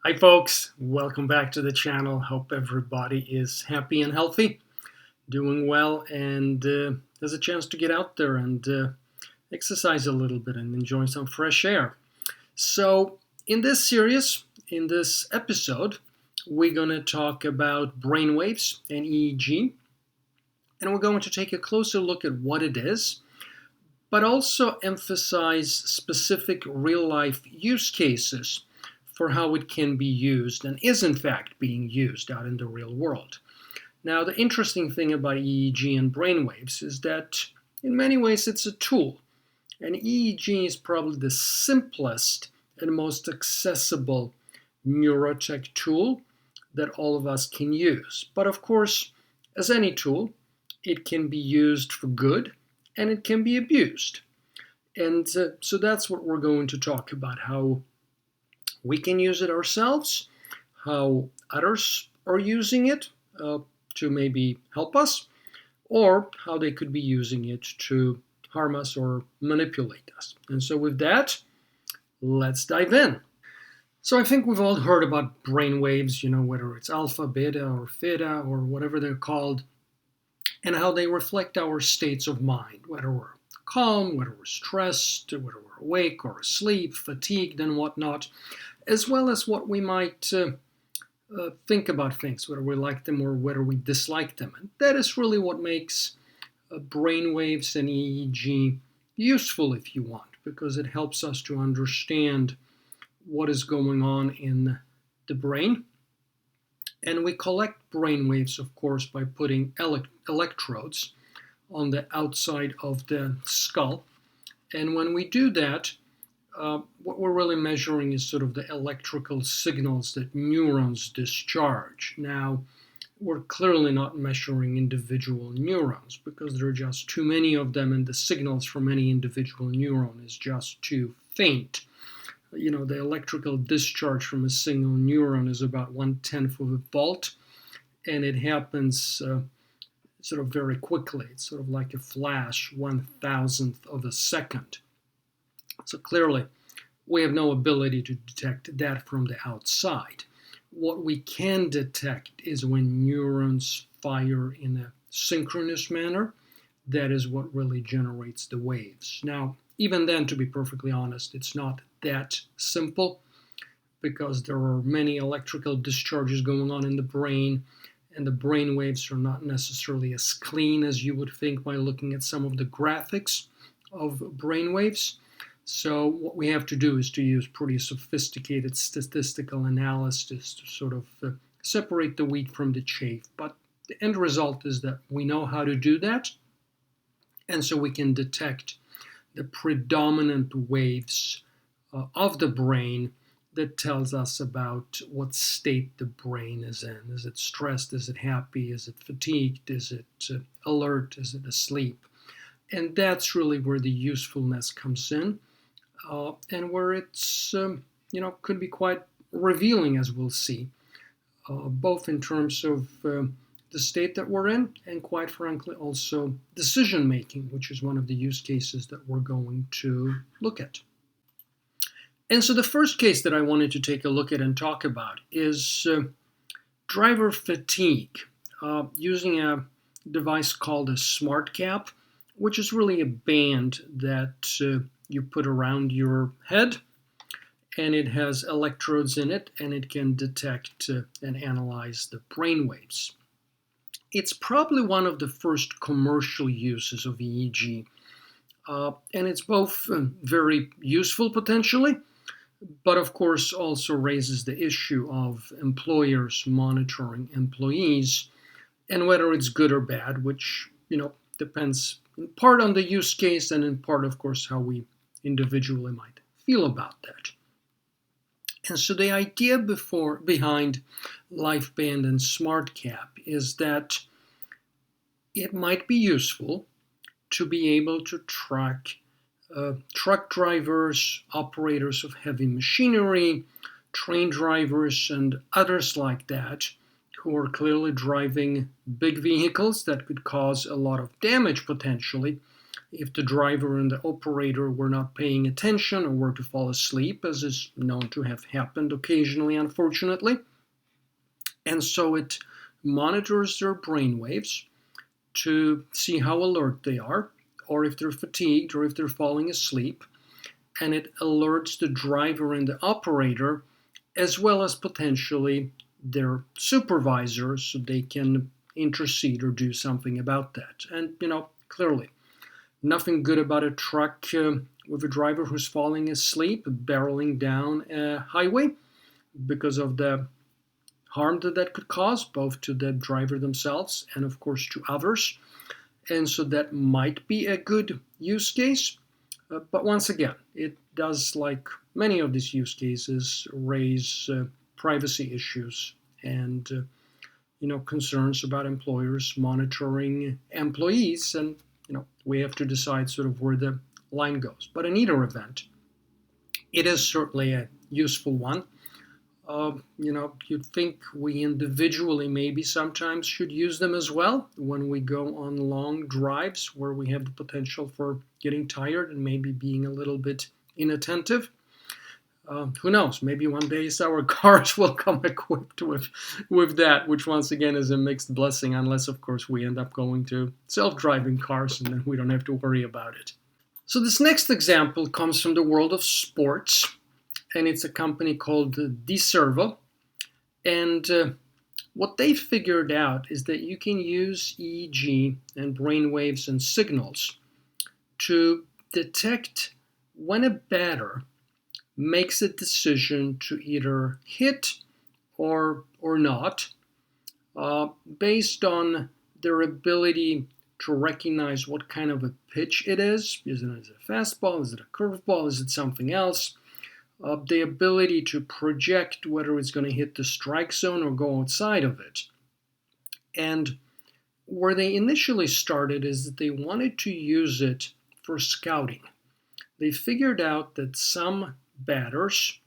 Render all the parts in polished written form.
Hi, folks. Welcome back to the channel. Hope everybody is happy and healthy, doing well, and has a chance to get out there and exercise a little bit and enjoy some fresh air. So, in this series, in this episode, we're going to talk about brainwaves and EEG, and we're going to take a closer look at what it is, but also emphasize specific real life use cases for how it can be used and is in fact being used out in the real world. Now, the interesting thing about EEG and brainwaves is that in many ways it's a tool. And EEG is probably the simplest and most accessible NeuroTech tool that all of us can use. But of course, as any tool, it can be used for good and it can be abused. And so that's what we're going to talk about, how we can use it ourselves, how others are using it to maybe help us, or how they could be using it to harm us or manipulate us. And so with that, let's dive in. So I think we've all heard about brain waves, whether it's alpha, beta, or theta, or whatever they're called, and how they reflect our states of mind, whether we're calm, whether we're stressed, whether we're awake or asleep, fatigued, and whatnot, as well as what we might think about things, whether we like them or whether we dislike them. And that is really what makes brainwaves and EEG useful, if you want, because it helps us to understand what is going on in the brain. And we collect brainwaves, of course, by putting electrodes on the outside of the skull. And when we do that, what we're really measuring is sort of the electrical signals that neurons discharge. Now, we're clearly not measuring individual neurons because there are just too many of them, and the signals from any individual neuron is just too faint. The electrical discharge from a single neuron is about 1/10 of a volt, and it happens sort of very quickly. It's sort of like a flash, 1,000th of a second. So clearly, we have no ability to detect that from the outside. What we can detect is when neurons fire in a synchronous manner. That is what really generates the waves. Now, even then, to be perfectly honest, it's not that simple because there are many electrical discharges going on in the brain, and the brain waves are not necessarily as clean as you would think by looking at some of the graphics of brain waves. So what we have to do is to use pretty sophisticated statistical analysis to sort of separate the wheat from the chaff. But the end result is that we know how to do that, and so we can detect the predominant waves of the brain that tells us about what state the brain is in. Is it stressed? Is it happy? Is it fatigued? Is it alert? Is it asleep? And that's really where the usefulness comes in, and where it's could be quite revealing, as we'll see, both in terms of the state that we're in, and quite frankly also decision making, which is one of the use cases that we're going to look at. And so the first case that I wanted to take a look at and talk about is driver fatigue, using a device called a smart cap, which is really a band that you put around your head, and it has electrodes in it, and it can detect and analyze the brain waves. It's probably one of the first commercial uses of EEG, and it's both very useful potentially, but of course also raises the issue of employers monitoring employees and whether it's good or bad, which depends in part on the use case and in part, of course, how we individually might feel about that. And so the idea behind LifeBand and SmartCap is that it might be useful to be able to track truck drivers, operators of heavy machinery, train drivers, and others like that who are clearly driving big vehicles that could cause a lot of damage potentially if the driver and the operator were not paying attention or were to fall asleep, as is known to have happened occasionally, unfortunately. And so it monitors their brainwaves to see how alert they are, or if they're fatigued, or if they're falling asleep. And it alerts the driver and the operator, as well as potentially their supervisor, so they can intercede or do something about that. And, clearly, nothing good about a truck with a driver who's falling asleep, barreling down a highway, because of the harm that could cause, both to the driver themselves and, of course, to others. And so that might be a good use case. But once again, it does, like many of these use cases, raise privacy issues and concerns about employers monitoring employees, and we have to decide sort of where the line goes. But in either event, it is certainly a useful one. You'd think we individually maybe sometimes should use them as well when we go on long drives where we have the potential for getting tired and maybe being a little bit inattentive. Who knows? Maybe one day our cars will come equipped with that, which once again is a mixed blessing, unless, of course, we end up going to self-driving cars and then we don't have to worry about it. So this next example comes from the world of sports, and it's a company called Deservo. And what they figured out is that you can use EEG and brainwaves and signals to detect when a batter makes a decision to either hit or not, based on their ability to recognize what kind of a pitch it is. Is it a fastball? Is it a curveball? Is it something else? The ability to project whether it's going to hit the strike zone or go outside of it. And where they initially started is that they wanted to use it for scouting. They figured out that some batters,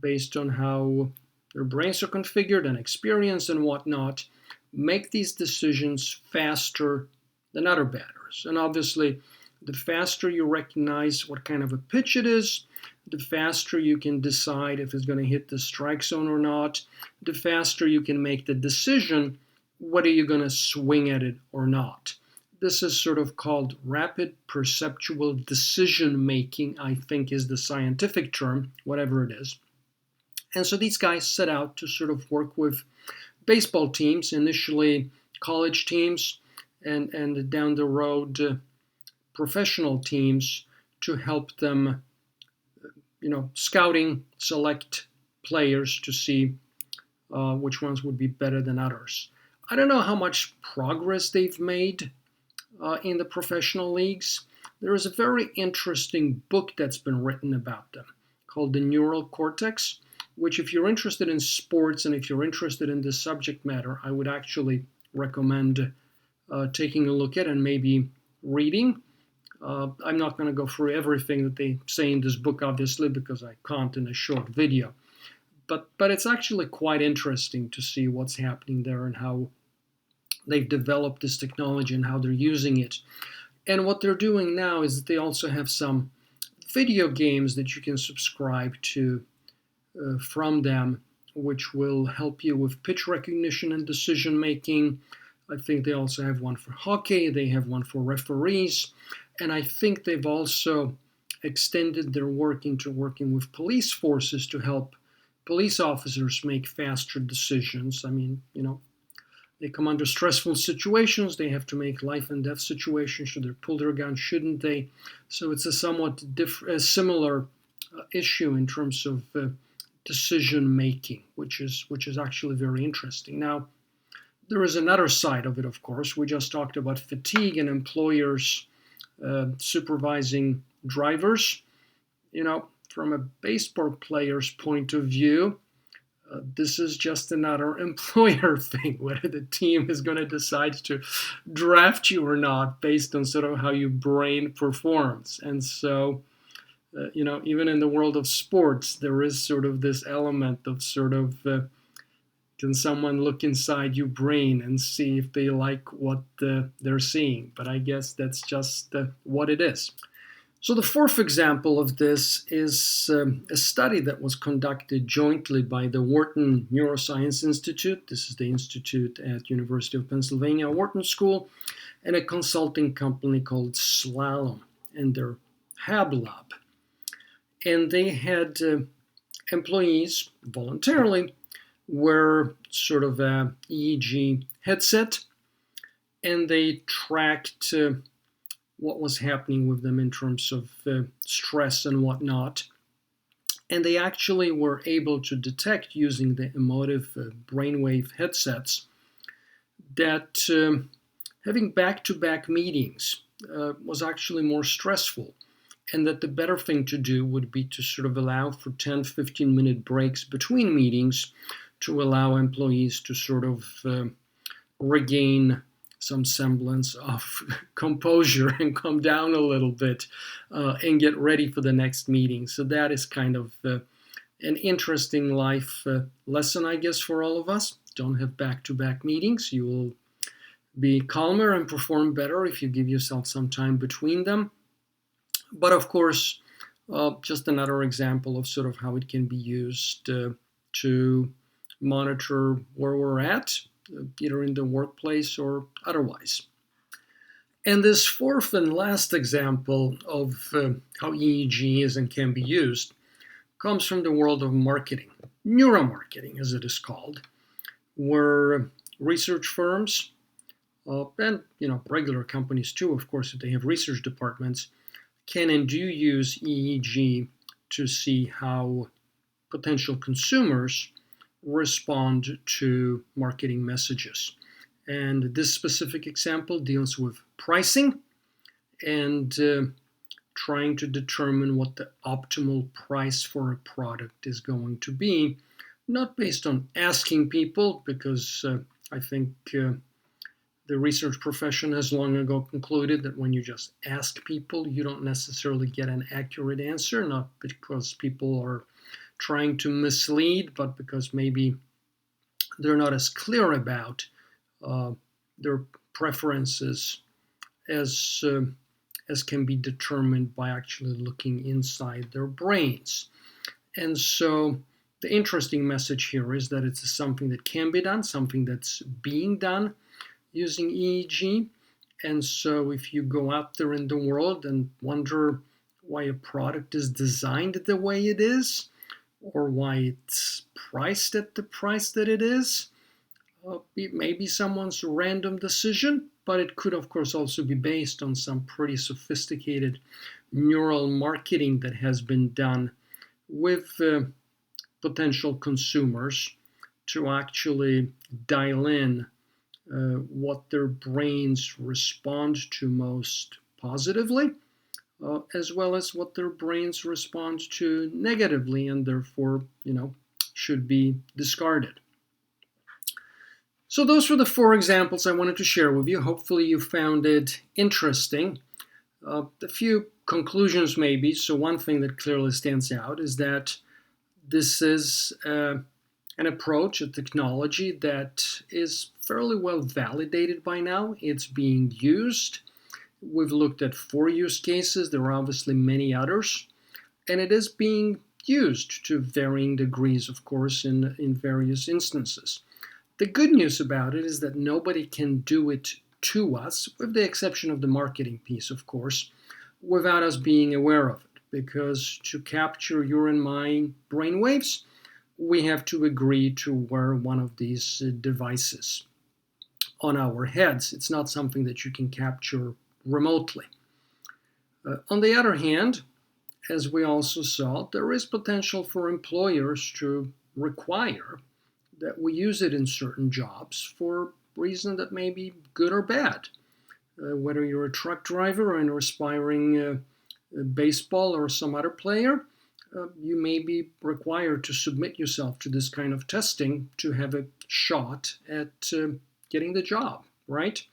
based on how their brains are configured and experience and whatnot, make these decisions faster than other batters. And obviously, the faster you recognize what kind of a pitch it is, the faster you can decide if it's going to hit the strike zone or not, the faster you can make the decision whether you're going to swing at it or not. This is sort of called rapid perceptual decision making, I think is the scientific term, whatever it is. And so these guys set out to sort of work with baseball teams, initially college teams, and down the road professional teams, to help them scouting, select players to see which ones would be better than others. I don't know how much progress they've made in the professional leagues. There is a very interesting book that's been written about them called The Neural Cortex, which, if you're interested in sports and if you're interested in this subject matter, I would actually recommend taking a look at and maybe reading. I'm not going to go through everything that they say in this book, obviously, because I can't in a short video. But it's actually quite interesting to see what's happening there and how they've developed this technology and how they're using it. And what they're doing now is that they also have some video games that you can subscribe to from them, which will help you with pitch recognition and decision making. I think they also have one for hockey. They have one for referees. And I think they've also extended their work into working with police forces to help police officers make faster decisions. I mean, they come under stressful situations. They have to make life and death situations. Should they pull their gun? Shouldn't they? So it's a somewhat similar issue in terms of decision making, which is actually very interesting. Now, there is another side of it, of course. We just talked about fatigue and employers supervising drivers. From a baseball player's point of view, this is just another employer thing, whether the team is going to decide to draft you or not based on sort of how your brain performs. And so, even in the world of sports, there is sort of this element of sort of Can someone look inside your brain and see if they like what they're seeing? But I guess that's just what it is. So the fourth example of this is a study that was conducted jointly by the Wharton Neuroscience Institute. This is the institute at University of Pennsylvania Wharton School, and a consulting company called Slalom and their Hab Lab. And they had employees voluntarily wear sort of a EEG headset, and they tracked what was happening with them in terms of stress and whatnot. And they actually were able to detect, using the emotive brainwave headsets, that having back-to-back meetings was actually more stressful, and that the better thing to do would be to sort of allow for 10-15-minute breaks between meetings to allow employees to sort of regain some semblance of composure and come down a little bit and get ready for the next meeting. So that is kind of an interesting life lesson, I guess, for all of us. Don't have back-to-back meetings. You will be calmer and perform better if you give yourself some time between them. But of course, just another example of sort of how it can be used to monitor where we're at, either in the workplace or otherwise. And this fourth and last example of how EEG is and can be used comes from the world of marketing, neuromarketing as it is called, where research firms and regular companies too, of course, if they have research departments, can and do use EEG to see how potential consumers respond to marketing messages. And this specific example deals with pricing and trying to determine what the optimal price for a product is going to be, not based on asking people, because I think the research profession has long ago concluded that when you just ask people, you don't necessarily get an accurate answer, not because people are trying to mislead, but because maybe they're not as clear about their preferences as can be determined by actually looking inside their brains. And so the interesting message here is that it's something that can be done, something that's being done using EEG. And so if you go out there in the world and wonder why a product is designed the way it is, or why it's priced at the price that it is, it may be someone's random decision, but it could, of course, also be based on some pretty sophisticated neural marketing that has been done with potential consumers to actually dial in what their brains respond to most positively, as well as what their brains respond to negatively and therefore, should be discarded. So those were the four examples I wanted to share with you. Hopefully you found it interesting. A few conclusions maybe. So one thing that clearly stands out is that this is an approach, a technology that is fairly well validated by now. It's being used. We've looked at 4 use cases. There are obviously many others. And it is being used to varying degrees, of course, in various instances. The good news about it is that nobody can do it to us, with the exception of the marketing piece, of course, without us being aware of it. Because to capture your and my brainwaves, we have to agree to wear one of these devices on our heads. It's not something that you can capture remotely. On the other hand, as we also saw, there is potential for employers to require that we use it in certain jobs for reasons that may be good or bad. Whether you're a truck driver or an aspiring baseball or some other player, you may be required to submit yourself to this kind of testing to have a shot at getting the job, right?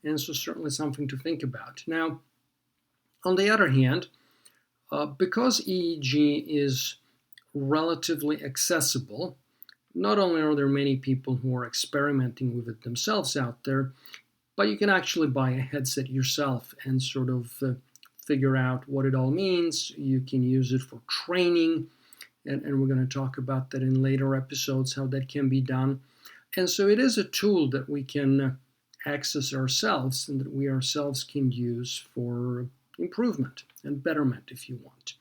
And so certainly something to think about. Now, on the other hand, because EEG is relatively accessible, not only are there many people who are experimenting with it themselves out there, but you can actually buy a headset yourself and sort of figure out what it all means. You can use it for training, and we're going to talk about that in later episodes, how that can be done. And so it is a tool that we can access ourselves and that we ourselves can use for improvement and betterment if you want.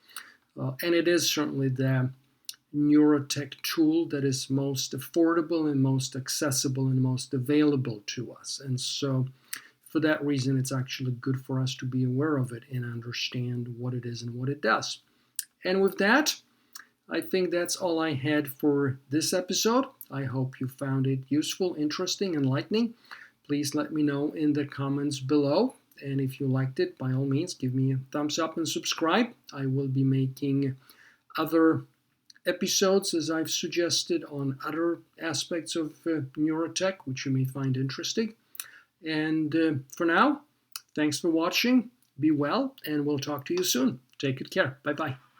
And it is certainly the NeuroTech tool that is most affordable and most accessible and most available to us. And so for that reason, it's actually good for us to be aware of it and understand what it is and what it does. And with that, I think that's all I had for this episode. I hope you found it useful, interesting, enlightening. Please let me know in the comments below. And if you liked it, by all means, give me a thumbs up and subscribe. I will be making other episodes, as I've suggested, on other aspects of NeuroTech, which you may find interesting. And for now, thanks for watching. Be well, and we'll talk to you soon. Take good care. Bye-bye.